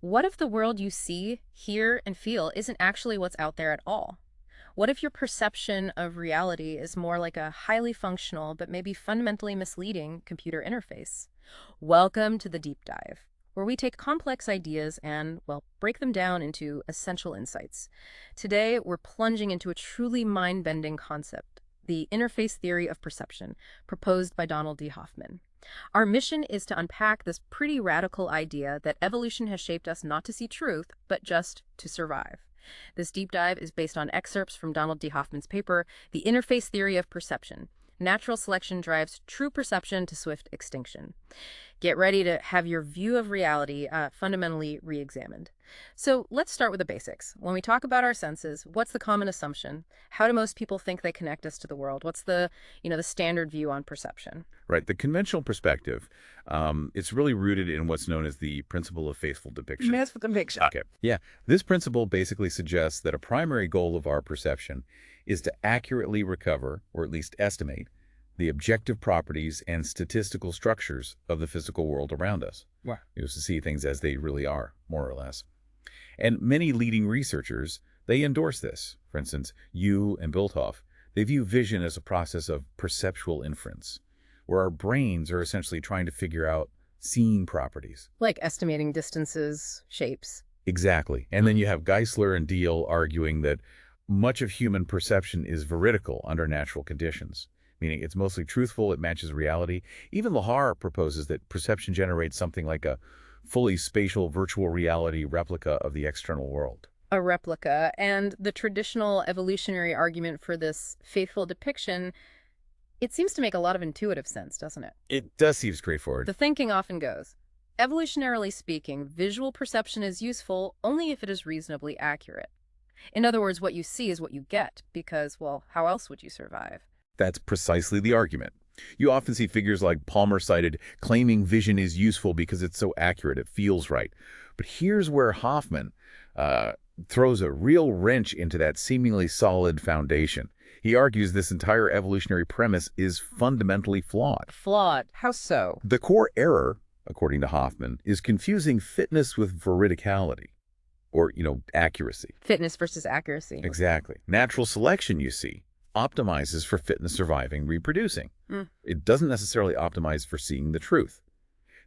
What if the world you see, hear, and feel isn't actually what's out there at all? What if your perception of reality is more like a highly functional but maybe fundamentally misleading computer interface? Welcome to the Deep Dive, where we take complex ideas and, well, break them down into essential insights. Today, we're plunging into a truly mind-bending concept, the interface theory of perception, proposed by Donald D. Hoffman. Our mission is to unpack this pretty radical idea that evolution has shaped us not to see truth, but just to survive. This deep dive is based on excerpts from Donald D. Hoffman's paper, The Interface Theory of Perception. Natural selection drives true perception to swift extinction. Get ready to have your view of reality fundamentally re-examined. So let's start with the basics. When we talk about our senses, what's the common assumption? How do most people think they connect us to the world? What's the standard view on perception? Right. The conventional perspective, it's really rooted in what's known as the principle of faithful depiction. Mass for conviction. Okay. Yeah. This principle basically suggests that a primary goal of our perception is to accurately recover, or at least estimate, the objective properties and statistical structures of the physical world around us. Wow. To see things as they really are, more or less. And many leading researchers, they endorse this. For instance, Yu and Bilthoff, they view vision as a process of perceptual inference, where our brains are essentially trying to figure out seeing properties. Like estimating distances, shapes. Exactly. And then you have Geisler and Deal arguing that much of human perception is veridical under natural conditions, meaning it's mostly truthful, it matches reality. Even Lahar proposes that perception generates something like a fully spatial virtual reality replica of the external world. A replica, and the traditional evolutionary argument for this faithful depiction, it seems to make a lot of intuitive sense, doesn't it? It does seem straightforward. The thinking often goes, evolutionarily speaking, visual perception is useful only if it is reasonably accurate. In other words, what you see is what you get, because, well, how else would you survive? That's precisely the argument. You often see figures like Palmer cited claiming vision is useful because it's so accurate, it feels right. But here's where Hoffman throws a real wrench into that seemingly solid foundation. He argues this entire evolutionary premise is fundamentally flawed. Flawed. How so? The core error, according to Hoffman, is confusing fitness with veridicality, or, accuracy. Fitness versus accuracy. Exactly. Natural selection, you see, optimizes for fitness, surviving, reproducing. It doesn't necessarily optimize for seeing the truth.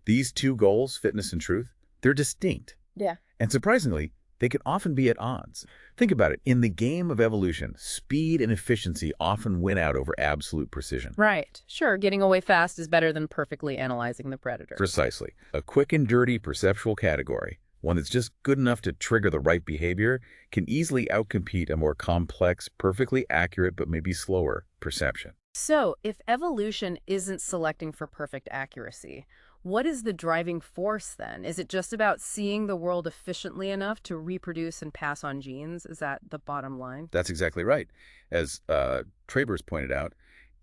These two goals, fitness and truth, they're distinct. Yeah. And surprisingly, they can often be at odds. Think about it. In the game of evolution, speed and efficiency often win out over absolute precision. Right. Sure, getting away fast is better than perfectly analyzing the predator. Precisely. A quick and dirty perceptual category, one that's just good enough to trigger the right behavior, can easily outcompete a more complex, perfectly accurate, but maybe slower perception. So, if evolution isn't selecting for perfect accuracy, what is the driving force then? Is it just about seeing the world efficiently enough to reproduce and pass on genes? Is that the bottom line? That's exactly right. As Travers pointed out,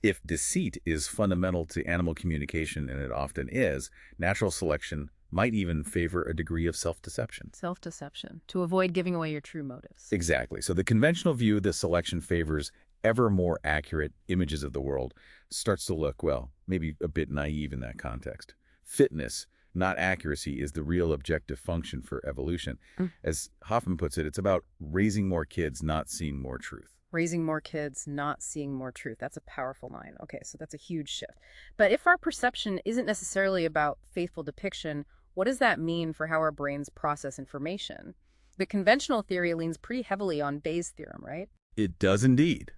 if deceit is fundamental to animal communication, and it often is, natural selection might even favor a degree of self-deception. Self-deception, to avoid giving away your true motives. Exactly. So the conventional view that selection favors ever more accurate images of the world starts to look, well, maybe a bit naive in that context. Fitness, not accuracy, is the real objective function for evolution. As Hoffman puts it, it's about raising more kids, not seeing more truth. Raising more kids, not seeing more truth. That's a powerful line. Okay, so that's a huge shift. But if our perception isn't necessarily about faithful depiction, what does that mean for how our brains process information? The conventional theory leans pretty heavily on Bayes' theorem, right? It does indeed.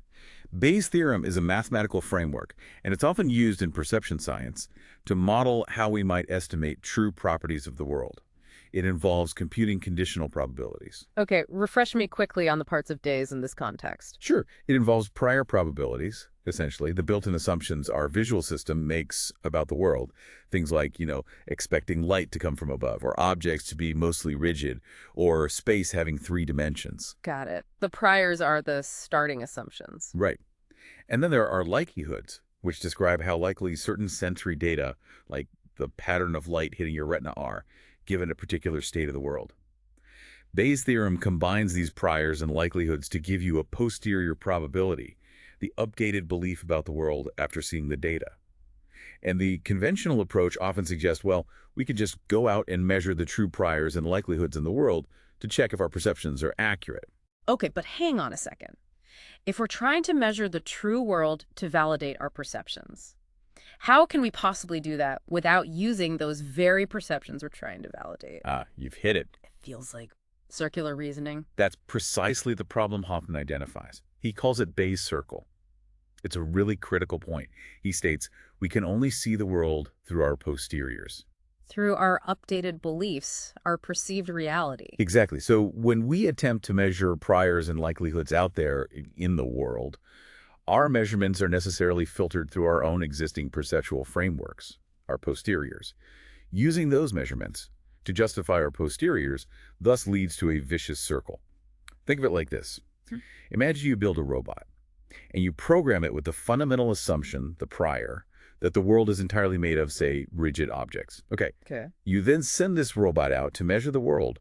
Bayes' theorem is a mathematical framework, and it's often used in perception science to model how we might estimate true properties of the world. It involves computing conditional probabilities. Okay, refresh me quickly on the parts of Bayes in this context. Sure. It involves prior probabilities, essentially, the built-in assumptions our visual system makes about the world. Things like, expecting light to come from above, or objects to be mostly rigid, or space having 3 dimensions. Got it. The priors are the starting assumptions. Right. And then there are likelihoods, which describe how likely certain sensory data, like the pattern of light hitting your retina, are, given a particular state of the world. Bayes' theorem combines these priors and likelihoods to give you a posterior probability, the updated belief about the world after seeing the data. And the conventional approach often suggests, well, we could just go out and measure the true priors and likelihoods in the world to check if our perceptions are accurate. Okay, but hang on a second. If we're trying to measure the true world to validate our perceptions, how can we possibly do that without using those very perceptions we're trying to validate? Ah, you've hit it. It feels like circular reasoning. That's precisely the problem Hoffman identifies. He calls it Bayes' circle. It's a really critical point. He states, we can only see the world through our posteriors. Through our updated beliefs, our perceived reality. Exactly. So when we attempt to measure priors and likelihoods out there in the world, our measurements are necessarily filtered through our own existing perceptual frameworks, our posteriors. Using those measurements to justify our posteriors thus leads to a vicious circle. Think of it like this. Imagine you build a robot, and you program it with the fundamental assumption, the prior, that the world is entirely made of, say, rigid objects. Okay. You then send this robot out to measure the world.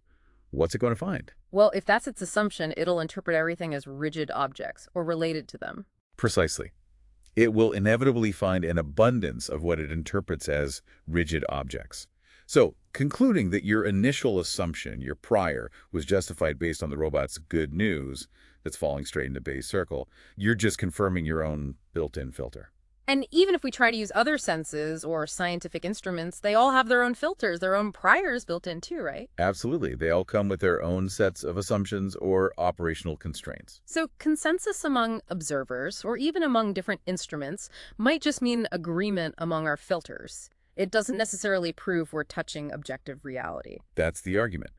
What's it going to find? Well, if that's its assumption, it'll interpret everything as rigid objects or related to them. Precisely. It will inevitably find an abundance of what it interprets as rigid objects. So, concluding that your initial assumption, your prior, was justified based on the robot's good news that's falling straight into Bayes' circle, you're just confirming your own built-in filter. And even if we try to use other senses or scientific instruments, they all have their own filters, their own priors built in too, right? Absolutely. They all come with their own sets of assumptions or operational constraints. So consensus among observers, or even among different instruments, might just mean agreement among our filters. It doesn't necessarily prove we're touching objective reality. That's the argument.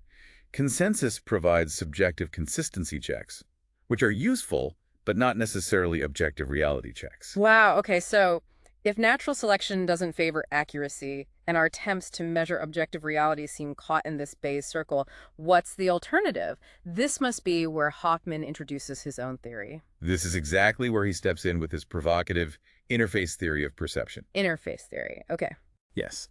Consensus provides subjective consistency checks, which are useful, but not necessarily objective reality checks. Wow, okay, so if natural selection doesn't favor accuracy and our attempts to measure objective reality seem caught in this Bayes circle, what's the alternative? This must be where Hoffman introduces his own theory. This is exactly where he steps in with his provocative interface theory of perception. Interface theory, okay. Yes.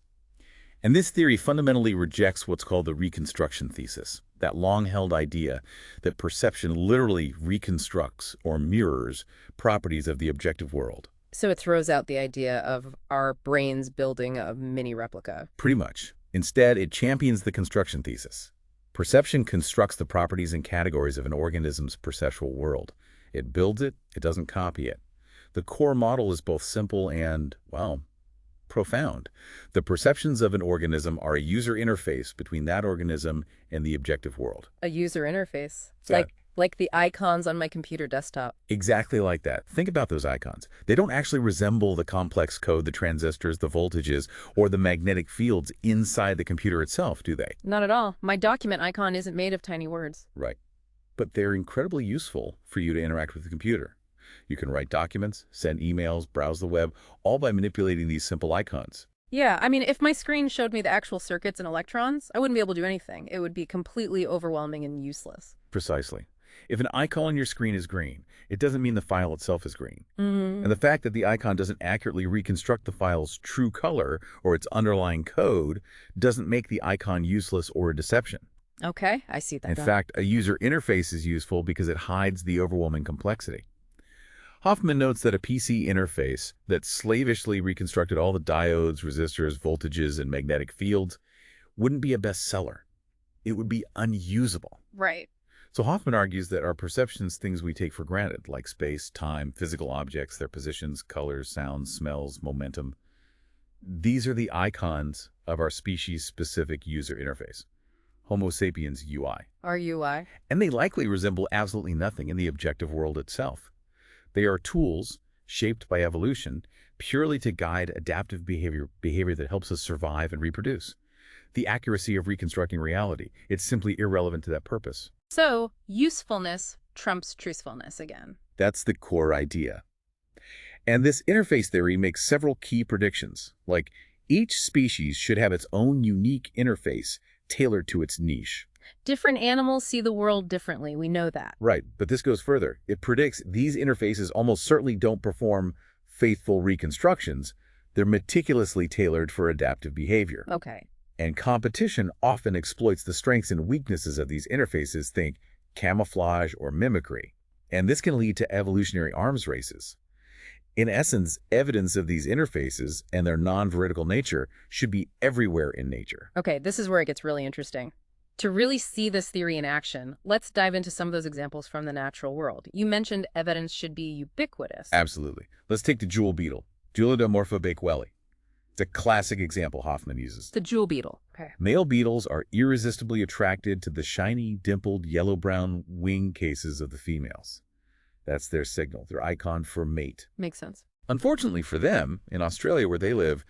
And this theory fundamentally rejects what's called the reconstruction thesis, that long-held idea that perception literally reconstructs or mirrors properties of the objective world. So it throws out the idea of our brains building a mini replica. Pretty much. Instead, it champions the construction thesis. Perception constructs the properties and categories of an organism's perceptual world. It builds it, it doesn't copy it. The core model is both simple and, well, profound. The perceptions of an organism are a user interface between that organism and the objective world. A user interface? Yeah. Like the icons on my computer desktop. Exactly like that. Think about those icons. They don't actually resemble the complex code, the transistors, the voltages, or the magnetic fields inside the computer itself, do they? Not at all. My document icon isn't made of tiny words. Right. But they're incredibly useful for you to interact with the computer. You can write documents, send emails, browse the web, all by manipulating these simple icons. Yeah, I mean, if my screen showed me the actual circuits and electrons, I wouldn't be able to do anything. It would be completely overwhelming and useless. Precisely. If an icon on your screen is green, it doesn't mean the file itself is green. Mm-hmm. And the fact that the icon doesn't accurately reconstruct the file's true color or its underlying code doesn't make the icon useless or a deception. Okay, I see that. In fact, a user interface is useful because it hides the overwhelming complexity. Hoffman notes that a PC interface that slavishly reconstructed all the diodes, resistors, voltages, and magnetic fields wouldn't be a bestseller. It would be unusable. Right. So Hoffman argues that our perceptions, things we take for granted, like space, time, physical objects, their positions, colors, sounds, smells, momentum, these are the icons of our species-specific user interface, Homo sapiens UI. Our UI. And they likely resemble absolutely nothing in the objective world itself. They are tools shaped by evolution purely to guide adaptive behavior that helps us survive and reproduce. The accuracy of reconstructing reality, it's simply irrelevant to that purpose. So, usefulness trumps truthfulness again. That's the core idea. And this interface theory makes several key predictions, like each species should have its own unique interface tailored to its niche. Different animals see the world differently. We know that. Right, but this goes further. It predicts these interfaces almost certainly don't perform faithful reconstructions. They're meticulously tailored for adaptive behavior. Okay. And competition often exploits the strengths and weaknesses of these interfaces, think camouflage or mimicry. And this can lead to evolutionary arms races. In essence, evidence of these interfaces and their non-veridical nature should be everywhere in nature. Okay, this is where it gets really interesting. To really see this theory in action, let's dive into some of those examples from the natural world. You mentioned evidence should be ubiquitous. Absolutely. Let's take the jewel beetle, Julidomorpha bakewelli. It's a classic example Hoffman uses. The jewel beetle. Okay. Male beetles are irresistibly attracted to the shiny, dimpled, yellow-brown wing cases of the females. That's their signal, their icon for mate. Makes sense. Unfortunately for them, in Australia where they live,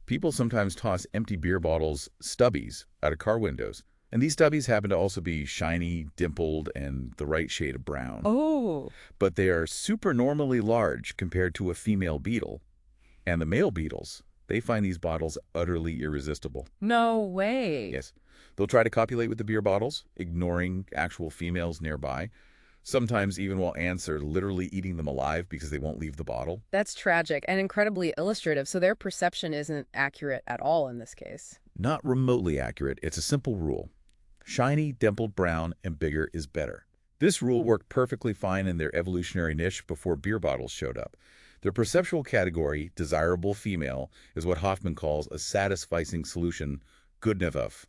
people sometimes toss empty beer bottles, stubbies, out of car windows. And these stubbies happen to also be shiny, dimpled, and the right shade of brown. Oh. But they are supernormally large compared to a female beetle. And the male beetles, they find these bottles utterly irresistible. No way. Yes. They'll try to copulate with the beer bottles, ignoring actual females nearby. Sometimes even while ants are literally eating them alive because they won't leave the bottle. That's tragic and incredibly illustrative, so their perception isn't accurate at all in this case. Not remotely accurate. It's a simple rule. Shiny, dimpled brown, and bigger is better. This rule worked perfectly fine in their evolutionary niche before beer bottles showed up. Their perceptual category, desirable female, is what Hoffman calls a satisficing solution, Goodnevoff,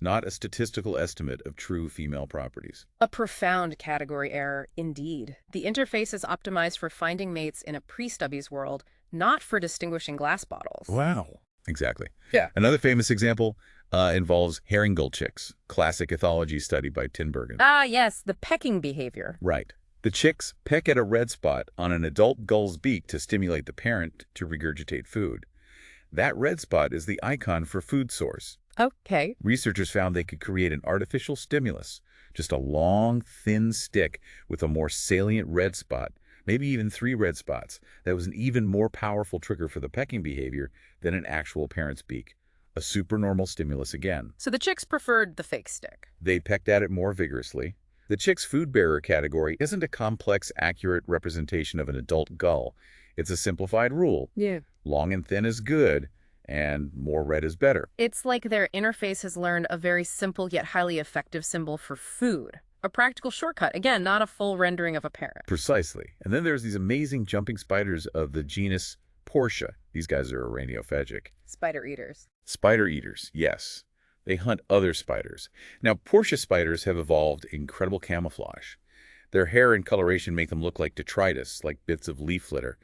not a statistical estimate of true female properties. A profound category error, indeed. The interface is optimized for finding mates in a pre-stubbies world, not for distinguishing glass bottles. Wow. Exactly. Yeah. Another famous example involves herring gull chicks, classic ethology study by Tinbergen. Ah, yes, the pecking behavior. Right. The chicks peck at a red spot on an adult gull's beak to stimulate the parent to regurgitate food. That red spot is the icon for food source. Okay. Researchers found they could create an artificial stimulus, just a long, thin stick with a more salient red spot, maybe even 3 red spots, that was an even more powerful trigger for the pecking behavior than an actual parent's beak. A supernormal stimulus again. So the chicks preferred the fake stick. They pecked at it more vigorously. The chick's food bearer category isn't a complex, accurate representation of an adult gull. It's a simplified rule. Yeah. Long and thin is good, and more red is better. It's like their interface has learned a very simple yet highly effective symbol for food. A practical shortcut. Again, not a full rendering of a parent. Precisely. And then there's these amazing jumping spiders of the genus Portia. These guys are araneophagic. Spider eaters. Spider eaters, yes. They hunt other spiders. Now, Portia spiders have evolved incredible camouflage. Their hair and coloration make them look like detritus, like bits of leaf litter.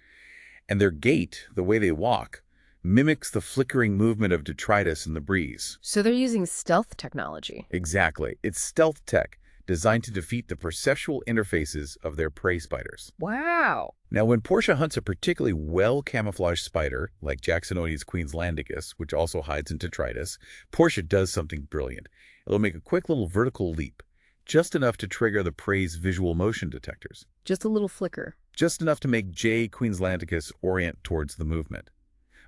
And their gait, the way they walk, mimics the flickering movement of detritus in the breeze. So they're using stealth technology. Exactly. It's stealth tech, designed to defeat the perceptual interfaces of their prey spiders. Wow. Now, when Portia hunts a particularly well-camouflaged spider, like Jacksonides queenslandicus, which also hides in detritus, Portia does something brilliant. It'll make a quick little vertical leap, just enough to trigger the prey's visual motion detectors. Just a little flicker. Just enough to make J. queenslandicus orient towards the movement.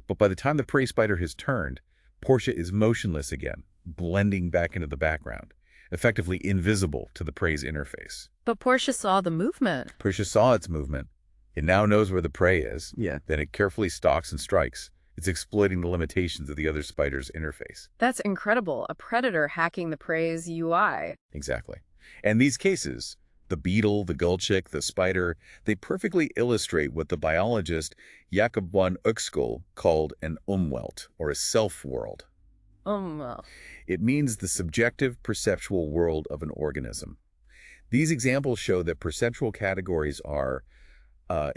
But by the time the prey spider has turned, Portia is motionless again, blending back into the background, effectively invisible to the prey's interface. But Portia saw the movement. Portia saw its movement. It now knows where the prey is. Yeah. Then it carefully stalks and strikes. It's exploiting the limitations of the other spider's interface. That's incredible. A predator hacking the prey's UI. Exactly. And these cases, the beetle, the gull chick, the spider, they perfectly illustrate what the biologist Jakob von Uexküll called an Umwelt, or a self-world. Well. It means the subjective perceptual world of an organism. These examples show that perceptual categories are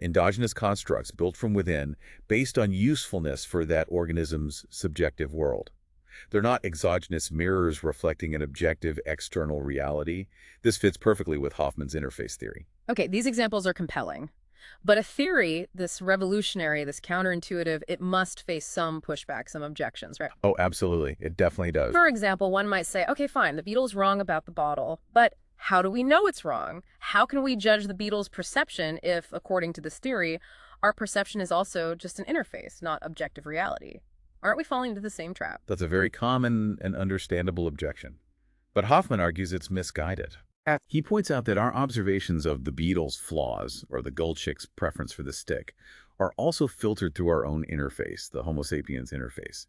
endogenous constructs built from within based on usefulness for that organism's subjective world. They're not exogenous mirrors reflecting an objective external reality. This fits perfectly with Hoffman's interface theory. Okay, these examples are compelling. But a theory, this revolutionary, this counterintuitive, it must face some pushback, some objections, right? Oh, absolutely. It definitely does. For example, one might say, okay, fine, the beetle's wrong about the bottle, but how do we know it's wrong? How can we judge the beetle's perception if, according to this theory, our perception is also just an interface, not objective reality? Aren't we falling into the same trap? That's a very common and understandable objection. But Hoffman argues it's misguided. He points out that our observations of the beetle's flaws, or the gull chick's preference for the stick, are also filtered through our own interface, the Homo sapiens interface.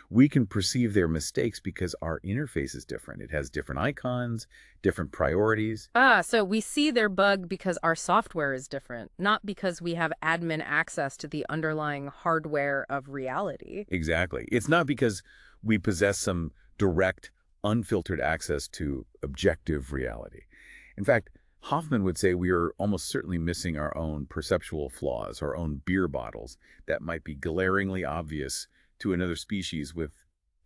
We can perceive their mistakes because our interface is different. It has different icons, different priorities. Ah, so we see their bug because our software is different, not because we have admin access to the underlying hardware of reality. Exactly. It's not because we possess some direct, unfiltered access to objective reality. In fact, Hoffman would say we are almost certainly missing our own perceptual flaws, our own beer bottles that might be glaringly obvious to another species with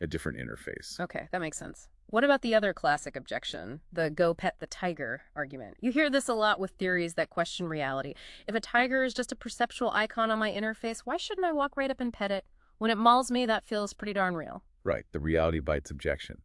a different interface. Okay, that makes sense. What about the other classic objection, the go pet the tiger argument? You hear this a lot with theories that question reality. If a tiger is just a perceptual icon on my interface, why shouldn't I walk right up and pet it? When it mauls me, that feels pretty darn real. Right, the reality bites objection.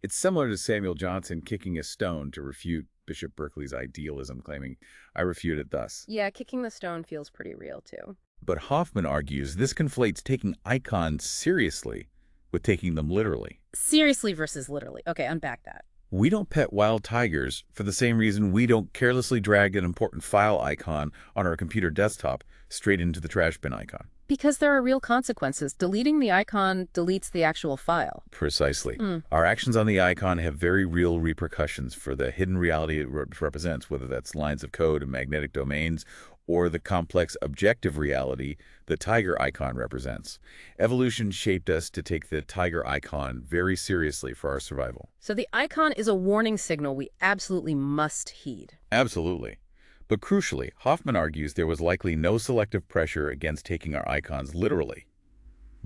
It's similar to Samuel Johnson kicking a stone to refute Bishop Berkeley's idealism, claiming, I refute it thus. Yeah, kicking the stone feels pretty real too. But Hoffman argues this conflates taking icons seriously with taking them literally. Seriously versus literally. Okay, unpack that. We don't pet wild tigers for the same reason we don't carelessly drag an important file icon on our computer desktop straight into the trash bin icon. Because there are real consequences. Deleting the icon deletes the actual file. Precisely. Our actions on the icon have very real repercussions for the hidden reality it represents, whether that's lines of code and magnetic domains or the complex objective reality the tiger icon represents. Evolution shaped us to take the tiger icon very seriously for our survival. So the icon is a warning signal we absolutely must heed. Absolutely. But crucially, Hoffman argues there was likely no selective pressure against taking our icons literally.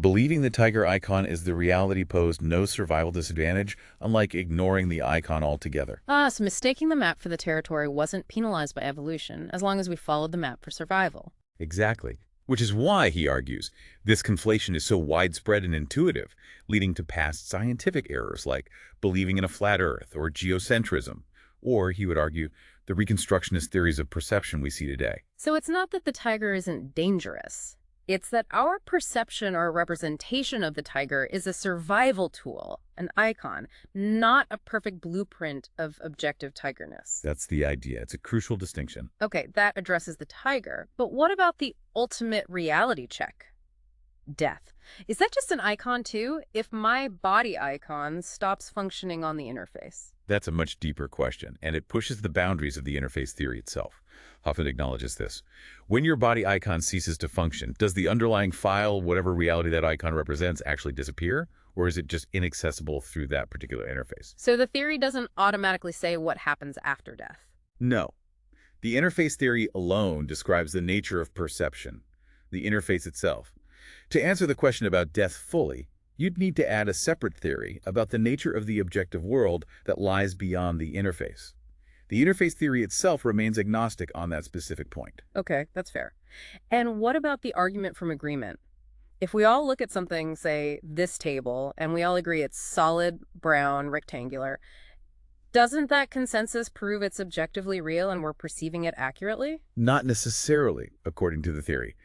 Believing the tiger icon is the reality posed no survival disadvantage, unlike ignoring the icon altogether. So mistaking the map for the territory wasn't penalized by evolution, as long as we followed the map for survival. Exactly. Which is why, he argues, this conflation is so widespread and intuitive, leading to past scientific errors like believing in a flat Earth or geocentrism, or, he would argue, the Reconstructionist theories of perception we see today. So it's not that the tiger isn't dangerous. It's that our perception or representation of the tiger is a survival tool, an icon, not a perfect blueprint of objective tigerness. That's the idea. It's a crucial distinction. Okay, that addresses the tiger. But what about the ultimate reality check? Death. Is that just an icon too? If my body icon stops functioning on the interface? That's a much deeper question, and it pushes the boundaries of the interface theory itself. Hoffman acknowledges this. When your body icon ceases to function, does the underlying file, whatever reality that icon represents, actually disappear? Or is it just inaccessible through that particular interface? So the theory doesn't automatically say what happens after death. No. The interface theory alone describes the nature of perception, the interface itself. To answer the question about death fully, you'd need to add a separate theory about the nature of the objective world that lies beyond the interface. The interface theory itself remains agnostic on that specific point. Okay, that's fair. And what about the argument from agreement? If we all look at something, say, this table, and we all agree it's solid, brown, rectangular, doesn't that consensus prove it's objectively real and we're perceiving it accurately? Not necessarily, according to the theory.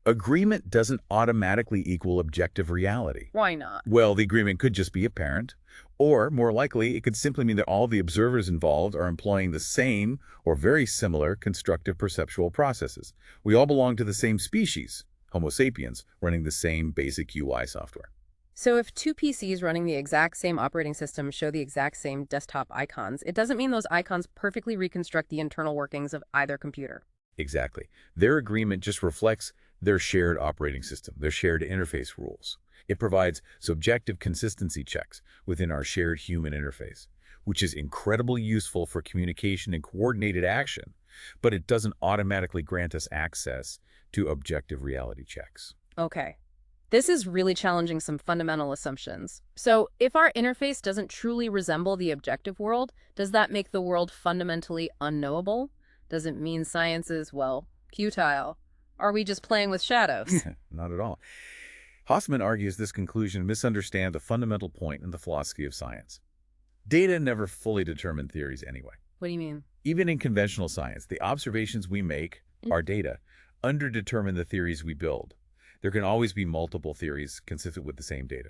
Agreement doesn't automatically equal objective reality. Why not? Well, the agreement could just be apparent, or more likely, it could simply mean that all the observers involved are employing the same or very similar constructive perceptual processes. We all belong to the same species, Homo sapiens, running the same basic UI software. So if two PCs running the exact same operating system show the exact same desktop icons, it doesn't mean those icons perfectly reconstruct the internal workings of either computer. Exactly. Their agreement just reflects their shared operating system, their shared interface rules. It provides subjective consistency checks within our shared human interface, which is incredibly useful for communication and coordinated action, but it doesn't automatically grant us access to objective reality checks. Okay. This is really challenging some fundamental assumptions. So if our interface doesn't truly resemble the objective world, does that make the world fundamentally unknowable? Does it mean science is, well, futile? Are we just playing with shadows? Not at all. Hoffman argues this conclusion misunderstands a fundamental point in the philosophy of science. Data never fully determine theories anyway. What do you mean? Even in conventional science, the observations we make, our data, underdetermine the theories we build. There can always be multiple theories consistent with the same data.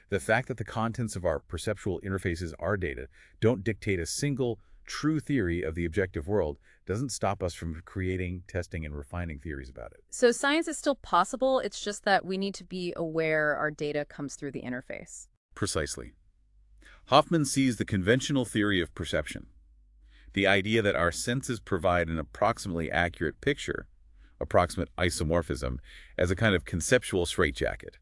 The fact that the contents of our perceptual interfaces are data don't dictate a single true theory of the objective world doesn't stop us from creating, testing, and refining theories about it. So science is still possible, it's just that we need to be aware our data comes through the interface. Precisely. Hoffman sees the conventional theory of perception, the idea that our senses provide an approximately accurate picture, approximate isomorphism, as a kind of conceptual straitjacket.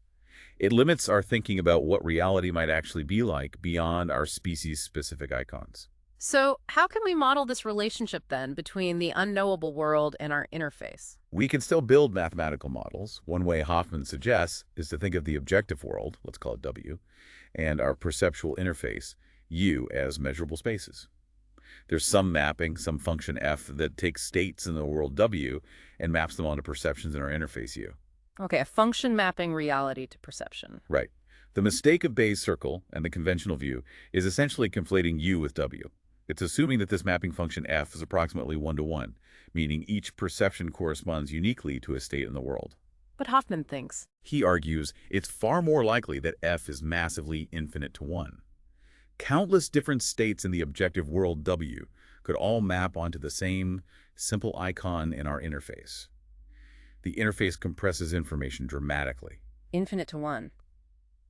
It limits our thinking about what reality might actually be like beyond our species-specific icons. So how can we model this relationship then between the unknowable world and our interface? We can still build mathematical models. One way Hoffman suggests is to think of the objective world, let's call it W, and our perceptual interface, U, as measurable spaces. There's some mapping, some function f, that takes states in the world W and maps them onto perceptions in our interface U. Okay, a function mapping reality to perception. Right. The mistake of Bayes' circle and the conventional view is essentially conflating U with W. It's assuming that this mapping function f is approximately 1-to-1, meaning each perception corresponds uniquely to a state in the world. But Hoffman thinks, He argues it's far more likely that f is massively infinite to 1. Countless different states in the objective world W could all map onto the same simple icon in our interface. The interface compresses information dramatically. infinite to one.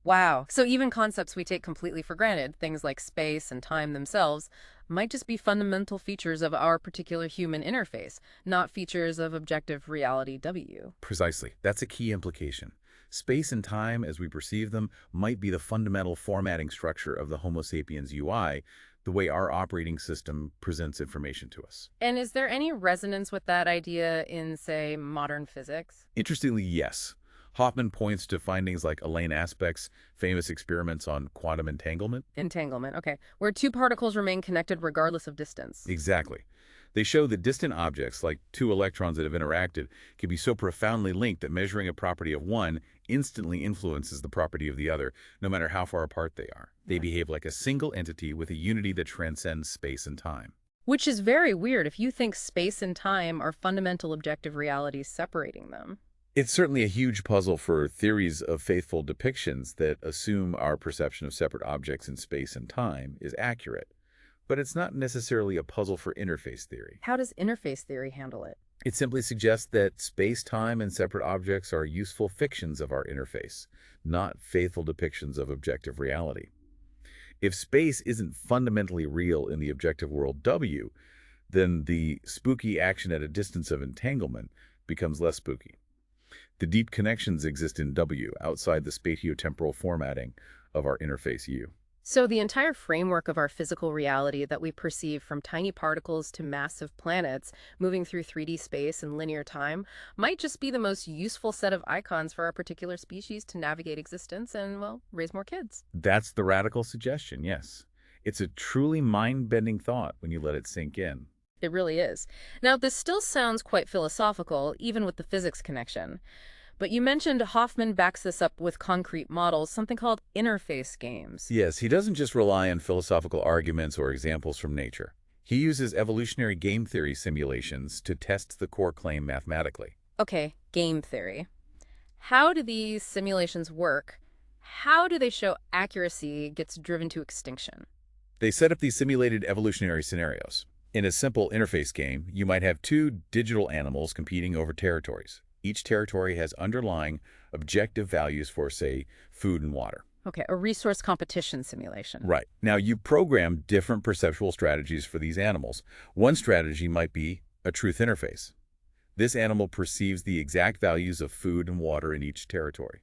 Wow. So even concepts we take completely for granted, things like space and time themselves, might just be fundamental features of our particular human interface, not features of objective reality W. Precisely. That's a key implication. Space and time, as we perceive them, might be the fundamental formatting structure of the Homo sapiens UI, the way our operating system presents information to us. And is there any resonance with that idea in, say, modern physics? Interestingly, yes. Hoffman points to findings like Elaine Aspect's famous experiments on quantum entanglement. Entanglement, okay. Where two particles remain connected regardless of distance. Exactly. They show that distant objects, like two electrons that have interacted, can be so profoundly linked that measuring a property of one instantly influences the property of the other, no matter how far apart they are. They behave like a single entity with a unity that transcends space and time. Which is very weird if you think space and time are fundamental objective realities separating them. It's certainly a huge puzzle for theories of faithful depictions that assume our perception of separate objects in space and time is accurate. But it's not necessarily a puzzle for interface theory. How does interface theory handle it? It simply suggests that space-time and separate objects are useful fictions of our interface, not faithful depictions of objective reality. If space isn't fundamentally real in the objective world W, then the spooky action at a distance of entanglement becomes less spooky. The deep connections exist in W, outside the spatiotemporal formatting of our interface U. So the entire framework of our physical reality that we perceive, from tiny particles to massive planets moving through 3D space and linear time, might just be the most useful set of icons for our particular species to navigate existence and, well, raise more kids. That's the radical suggestion, yes. It's a truly mind-bending thought when you let it sink in. It really is. Now, this still sounds quite philosophical, even with the physics connection. But you mentioned Hoffman backs this up with concrete models, something called interface games. Yes, he doesn't just rely on philosophical arguments or examples from nature. He uses evolutionary game theory simulations to test the core claim mathematically. Okay, game theory. How do these simulations work? How do they show accuracy gets driven to extinction? They set up these simulated evolutionary scenarios. In a simple interface game, you might have two digital animals competing over territories. Each territory has underlying objective values for, say, food and water. Okay, a resource competition simulation. Right. Now, you program different perceptual strategies for these animals. One strategy might be a truth interface. This animal perceives the exact values of food and water in each territory.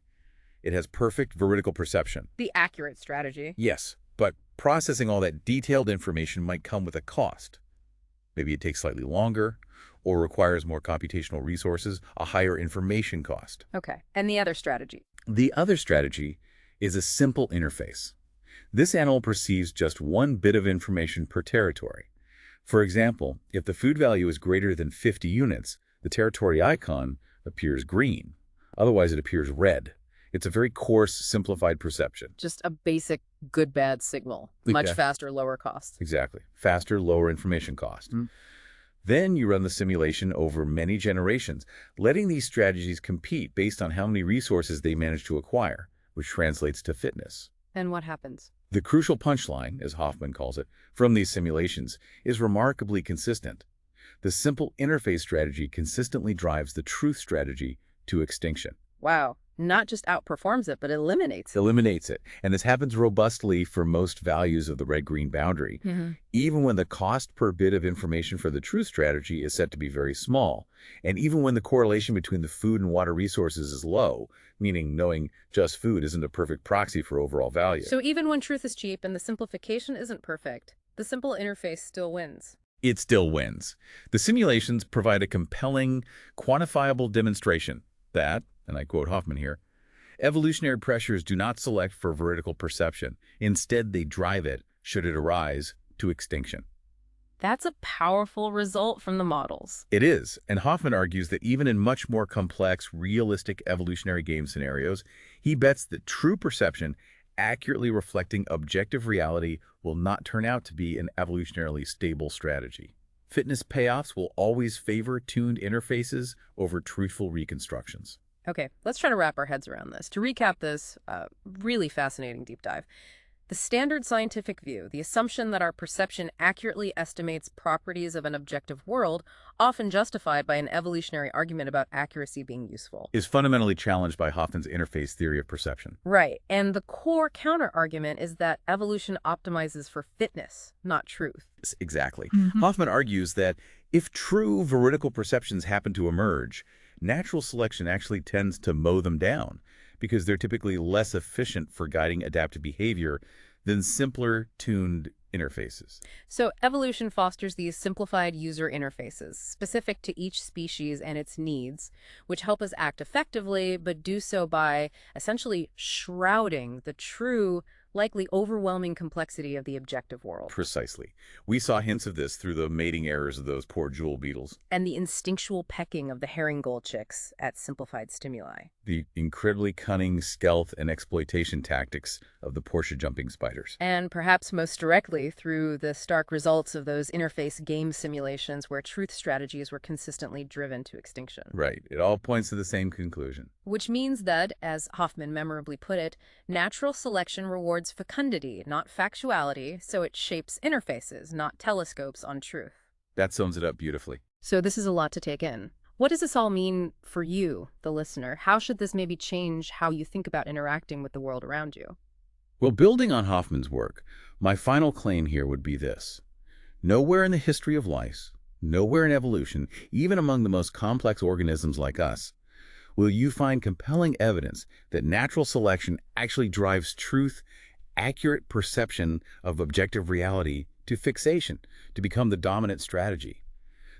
It has perfect veridical perception. The accurate strategy. Yes, but processing all that detailed information might come with a cost. Maybe it takes slightly longer, or requires more computational resources, a higher information cost. Okay, and the other strategy? The other strategy is a simple interface. This animal perceives just one bit of information per territory. For example, if the food value is greater than 50 units, the territory icon appears green. Otherwise, it appears red. It's a very coarse, simplified perception. Just a basic good-bad signal. Much Yeah. faster, lower cost. Exactly. Faster, lower information cost. Then you run the simulation over many generations, letting these strategies compete based on how many resources they manage to acquire, which translates to fitness. And what happens? The crucial punchline, as Hoffman calls it, from these simulations is remarkably consistent. The simple interface strategy consistently drives the truth strategy to extinction. Wow. Not just outperforms it, but eliminates it. Eliminates it. And this happens robustly for most values of the red-green boundary, even when the cost per bit of information for the truth strategy is set to be very small, and even when the correlation between the food and water resources is low, meaning knowing just food isn't a perfect proxy for overall value. So even when truth is cheap and the simplification isn't perfect, the simple interface still wins. It still wins. The simulations provide a compelling, quantifiable demonstration that, and I quote Hoffman here, evolutionary pressures do not select for veridical perception. Instead, they drive it, should it arise, to extinction. That's a powerful result from the models. It is, and Hoffman argues that even in much more complex, realistic evolutionary game scenarios, he bets that true perception, accurately reflecting objective reality, will not turn out to be an evolutionarily stable strategy. Fitness payoffs will always favor tuned interfaces over truthful reconstructions. Okay, let's try to wrap our heads around this. To recap this really fascinating deep dive, the standard scientific view, the assumption that our perception accurately estimates properties of an objective world, often justified by an evolutionary argument about accuracy being useful, is fundamentally challenged by Hoffman's interface theory of perception. Right, and the core counter-argument is that evolution optimizes for fitness, not truth. Exactly. Hoffman argues that if true veridical perceptions happen to emerge, natural selection actually tends to mow them down because they're typically less efficient for guiding adaptive behavior than simpler tuned interfaces. So evolution fosters these simplified user interfaces, specific to each species and its needs, which help us act effectively, but do so by essentially shrouding the true, likely overwhelming complexity of the objective world. Precisely. We saw hints of this through the mating errors of those poor jewel beetles. And the instinctual pecking of the herring gold chicks at simplified stimuli. The incredibly cunning stealth and exploitation tactics of the Portia jumping spiders. And perhaps most directly through the stark results of those interface game simulations where truth strategies were consistently driven to extinction. Right. It all points to the same conclusion. Which means that, as Hoffman memorably put it, natural selection rewards fecundity, not factuality, so it shapes interfaces, not telescopes on truth. That sums it up beautifully. So this is a lot to take in. What does this all mean for you, the listener? How should this maybe change how you think about interacting with the world around you? Well, building on Hoffman's work, my final claim here would be this. Nowhere in the history of life, nowhere in evolution, even among the most complex organisms like us, will you find compelling evidence that natural selection actually drives truth, accurate perception of objective reality to fixation, to become the dominant strategy.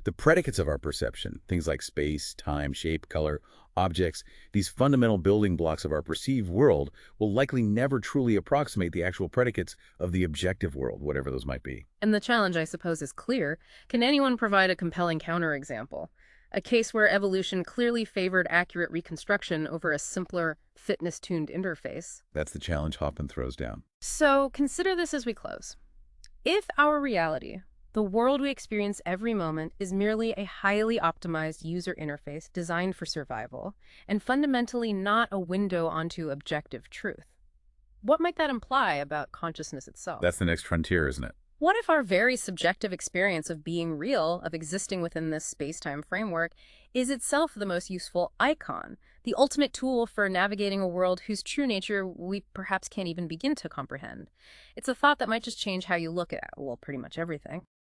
The predicates of our perception, things like space, time, shape, color, objects, these fundamental building blocks of our perceived world will likely never truly approximate the actual predicates of the objective world, whatever those might be. And the challenge, I suppose, is clear. Can anyone provide a compelling counterexample? A case where evolution clearly favored accurate reconstruction over a simpler, fitness-tuned interface. That's the challenge Hoffman throws down. So consider this as we close. If our reality, the world we experience every moment, is merely a highly optimized user interface designed for survival, and fundamentally not a window onto objective truth, what might that imply about consciousness itself? That's the next frontier, isn't it? What if our very subjective experience of being real, of existing within this space-time framework, is itself the most useful icon, the ultimate tool for navigating a world whose true nature we perhaps can't even begin to comprehend? It's a thought that might just change how you look at, well, pretty much everything.